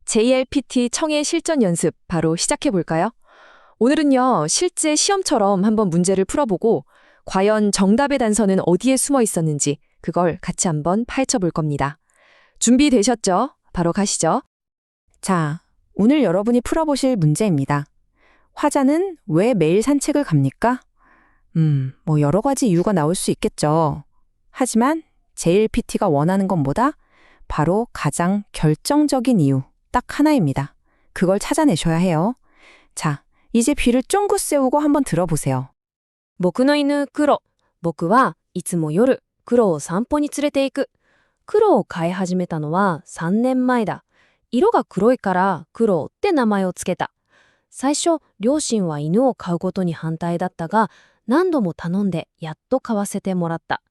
JLPT 청해 실전 연습 바로 시작해 볼까요? 오늘은요, 실제 시험처럼 한번 문제를 풀어보고 과연 정답의 단서는 어디에 숨어 있었는지 그걸 같이 한번 파헤쳐 볼 겁니다. 준비되셨죠? 바로 가시죠. 자, 오늘 여러분이 풀어보실 문제입니다. 화자는 왜 매일 산책을 갑니까? 여러 가지 이유가 나올 수 있겠죠. 하지만 JLPT가 원하는 건 뭐다? 바로 가장 결정적인 이유, 딱 하나입니다. 그걸 찾아내셔야 해요. 자, 이제 귀를 쫑긋 세우고 한번 들어보세요. 僕の犬クロ。僕はいつも夜、クロを散歩に連れて行く。クロを飼い始めたのは3年前だ。色が黒いからクロって名前をつけた。最初、両親は犬を飼うことに反対だったが、何度も頼んでやっと飼わせてもらった。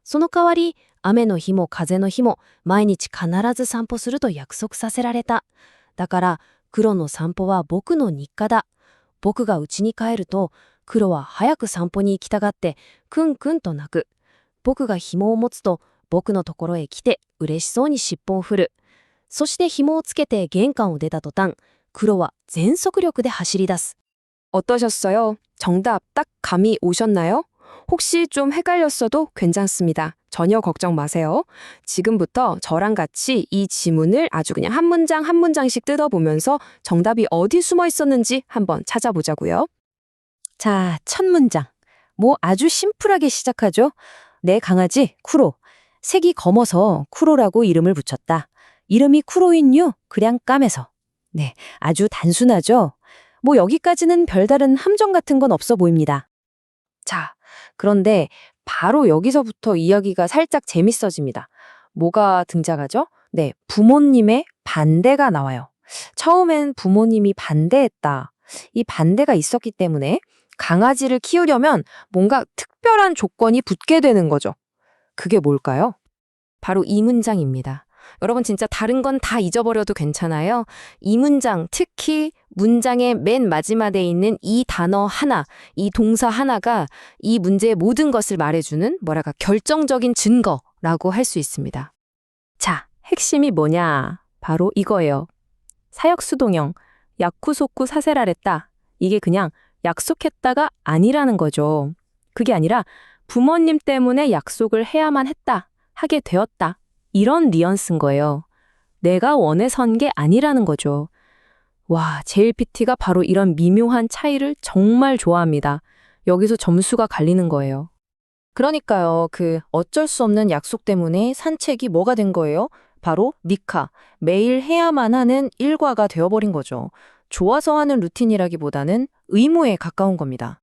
その代わり、雨の日も風の日も毎日必ず散歩すると約束させられた。だから、クロの散歩は僕の日課だ。僕が家に帰ると、クロは早く散歩に行きたがって、クンクンと鳴く。僕が紐を持つと、僕のところへ来て嬉しそうに尻尾を振る。そして紐をつけて玄関を出た途端、クロは全速力で走り出す。 어떠셨어요? 정답 딱 감이 오셨나요? 혹시 좀 헷갈렸어도 괜찮습니다. 전혀 걱정 마세요. 지금부터 저랑 같이 이 지문을 아주 그냥 한 문장 한 문장씩 뜯어보면서 정답이 어디 숨어 있었는지 한번 찾아보자고요. 자, 첫 문장. 아주 심플하게 시작하죠. 내 강아지 쿠로. 색이 검어서 쿠로라고 이름을 붙였다. 이름이 쿠로인유 그냥 까매서. 네, 아주 단순하죠. 여기까지는 별다른 함정 같은 건 없어 보입니다. 자, 그런데 바로 여기서부터 이야기가 살짝 재밌어집니다. 뭐가 등장하죠? 네, 부모님의 반대가 나와요. 처음엔 부모님이 반대했다. 이 반대가 있었기 때문에 강아지를 키우려면 뭔가 특별한 조건이 붙게 되는 거죠. 그게 뭘까요? 바로 이 문장입니다. 여러분 진짜 다른 건 다 잊어버려도 괜찮아요. 이 문장, 특히 문장의 맨 마지막에 있는 이 단어 하나, 이 동사 하나가 이 문제의 모든 것을 말해주는 결정적인 증거라고 할 수 있습니다. 자, 핵심이 뭐냐? 바로 이거예요. 사역수동형, 야쿠소쿠 사세라랬다. 이게 그냥 약속했다가 아니라는 거죠. 그게 아니라 부모님 때문에 약속을 해야만 했다, 하게 되었다. 이런 뉘앙스인 거예요. 내가 원해선 게 아니라는 거죠. 와, JLPT가 바로 이런 미묘한 차이를 정말 좋아합니다. 여기서 점수가 갈리는 거예요. 그러니까요, 어쩔 수 없는 약속 때문에 산책이 뭐가 된 거예요? 바로 니카, 매일 해야만 하는 일과가 되어버린 거죠. 좋아서 하는 루틴이라기보다는 의무에 가까운 겁니다.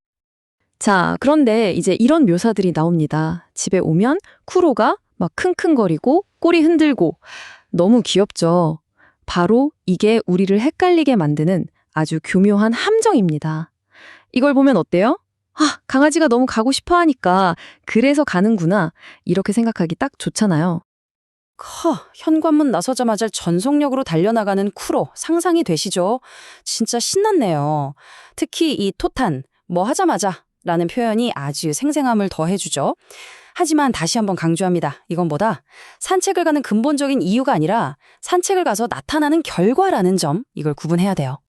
자, 그런데 이제 이런 묘사들이 나옵니다. 집에 오면 쿠로가 막 킁킁거리고 꼬리 흔들고 너무 귀엽죠. 바로 이게 우리를 헷갈리게 만드는 아주 교묘한 함정입니다. 이걸 보면 어때요? 아, 강아지가 너무 가고 싶어 하니까 그래서 가는구나. 이렇게 생각하기 딱 좋잖아요. 현관문 나서자마자 전속력으로 달려나가는 쿠로 상상이 되시죠? 진짜 신났네요. 특히 이 토탄, 하자마자 라는 표현이 아주 생생함을 더해주죠. 하지만 다시 한번 강조합니다. 이건 뭐다? 산책을 가는 근본적인 이유가 아니라 산책을 가서 나타나는 결과라는 점, 이걸 구분해야 돼요.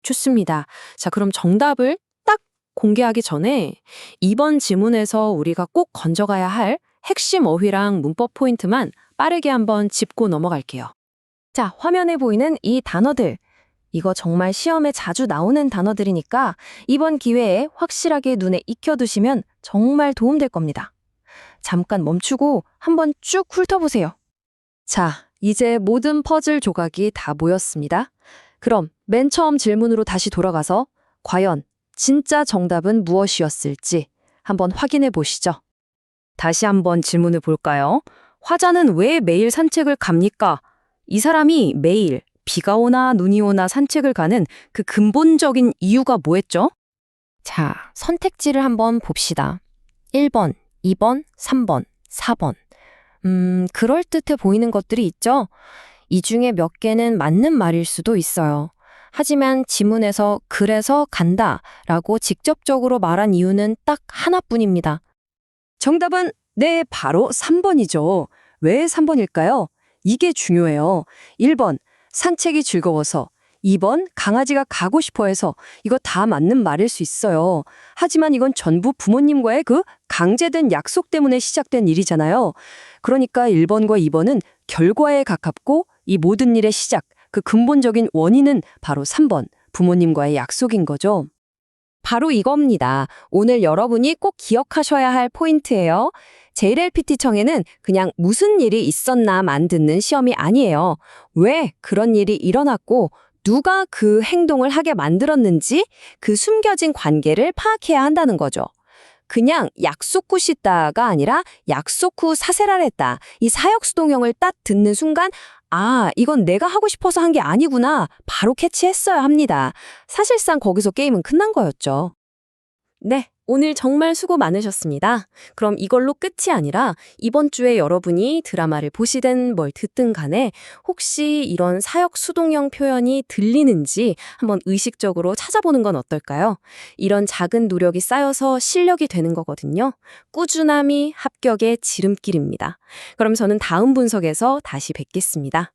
좋습니다. 자, 그럼 정답을 딱 공개하기 전에 이번 지문에서 우리가 꼭 건져가야 할 핵심 어휘랑 문법 포인트만 빠르게 한번 짚고 넘어갈게요. 자, 화면에 보이는 이 단어들. 이거 정말 시험에 자주 나오는 단어들이니까 이번 기회에 확실하게 눈에 익혀두시면 정말 도움될 겁니다. 잠깐 멈추고 한번 쭉 훑어보세요. 자, 이제 모든 퍼즐 조각이 다 모였습니다. 그럼 맨 처음 질문으로 다시 돌아가서 과연 진짜 정답은 무엇이었을지 한번 확인해 보시죠. 다시 한번 질문을 볼까요? 화자는 왜 매일 산책을 갑니까? 이 사람이 매일 비가 오나 눈이 오나 산책을 가는 그 근본적인 이유가 뭐였죠? 자, 선택지를 한번 봅시다. 1번, 2번, 3번, 4번. 그럴듯해 보이는 것들이 있죠? 이 중에 몇 개는 맞는 말일 수도 있어요. 하지만 지문에서 그래서 간다 라고 직접적으로 말한 이유는 딱 하나뿐입니다. 정답은 네, 바로 3번이죠. 왜 3번일까요? 이게 중요해요. 1번, 산책이 즐거워서, 2번 강아지가 가고 싶어 해서 이거 다 맞는 말일 수 있어요. 하지만 이건 전부 부모님과의 그 강제된 약속 때문에 시작된 일이잖아요. 그러니까 1번과 2번은 결과에 가깝고 이 모든 일의 시작, 그 근본적인 원인은 바로 3번, 부모님과의 약속인 거죠. 바로 이겁니다. 오늘 여러분이 꼭 기억하셔야 할 포인트예요. JLPT청에는 그냥 무슨 일이 있었나만 듣는 시험이 아니에요. 왜 그런 일이 일어났고 누가 그 행동을 하게 만들었는지 그 숨겨진 관계를 파악해야 한다는 거죠. 그냥 약속 후 씻다가 아니라 약속 후 사세를 했다. 이 사역수동형을 딱 듣는 순간 아, 이건 내가 하고 싶어서 한 게 아니구나. 바로 캐치했어야 합니다. 사실상 거기서 게임은 끝난 거였죠. 네, 오늘 정말 수고 많으셨습니다. 그럼 이걸로 끝이 아니라 이번 주에 여러분이 드라마를 보시든 뭘 듣든 간에 혹시 이런 사역 수동형 표현이 들리는지 한번 의식적으로 찾아보는 건 어떨까요? 이런 작은 노력이 쌓여서 실력이 되는 거거든요. 꾸준함이 합격의 지름길입니다. 그럼 저는 다음 분석에서 다시 뵙겠습니다.